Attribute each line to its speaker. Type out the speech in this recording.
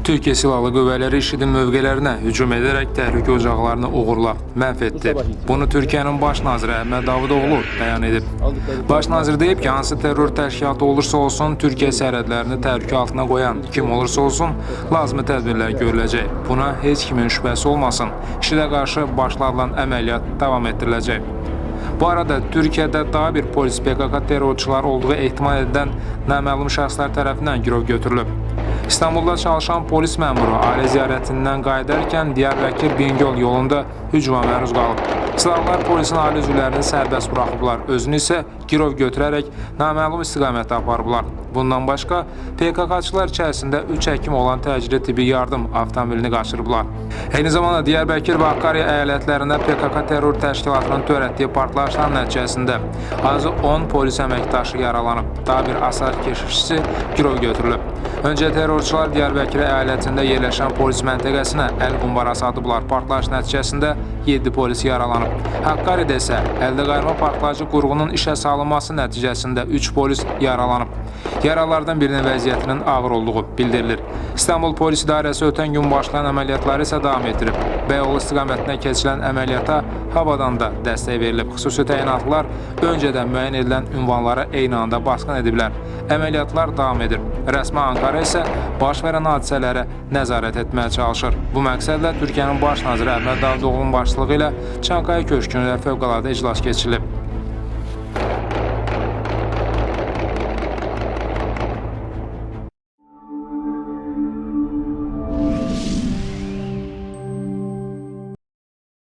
Speaker 1: Türkiye Silahlı Qüvvələri IŞİD-in mövqelərinə hücum edərək təhlükə ocaqlarını uğurla məhv etdi. Bunu Türkiyənin baş naziri Əhməd Davutoğlu bəyan edib. Baş nazir deyib ki, hansı terror təşkilatı olursa olsun, Türkiyə sərhədlərini təhlükə altına qoyan kim olursa olsun, lazımi tədbirlər görüləcək. Buna heç kimin şübhəsi olmasın. IŞİD-ə qarşı başlanılan əməliyyat davam etdiriləcək. Bu arada Türkiyədə daha bir polis PKK terrorçuları olduğu ehtimal edilən naməlum şəxslər tərəfindən girov götürülüb. İstanbulda çalışan polis məmuru ailə ziyarətindən qayıdarkən Diyarbəkir Bingöl yolunda hücuma məruz qalıb. Silahlılar polisin ailə üzvlərini sərbəst buraxıblar, özünü isə girov götürərək naməlum istiqamətə aparıblar. Bundan başqa, PKK-çılar içərisində 3 həkim olan təcili tibbi yardım avtomobilini qaçırıblar. Eyni zamanda Diyarbəkir və Hakkari əyalətlərində PKK terror təşkilatının törətdiyi partlayışlar nəticəsində azı 10 polis əməkdaşı yaralanıb, daha bir asayiş keşişçisi girov götürülüb. Öncə terrorçular Diyarbəkir əyalətində yerləşən polis məntəqəsinə əl qumbarası atıblar. Partlayış nəticəsində 7 polis yaralanıb. Hakkaridə isə əldə qayırma partlayıcı qurğunun işə salınması nəticəsində 3 polis yaralanıb. Yaralardan birinin vəziyyətinin ağır olduğu bildirilir. İstanbul Polis İdarəsi ötən gün başlayan əməliyyatları isə davam etdirib. Beyoğlu istiqamətinə keçirilən əməliyyata havadan da dəstək verilib. Xüsusi təyinatlılar öncədən müəyyən edilən ünvanlara eyni anda basqın ediblər. Əməliyyatlar davam edir. Rəsmi Ankara isə baş verən hadisələrə nəzarət etməyə çalışır. Bu məqsədlə Türkiyənin baş naziri Əhməd Davutoğlu'nun başçılığı ilə Çankaya Köşkündə fövqəladə iclas keçirilib.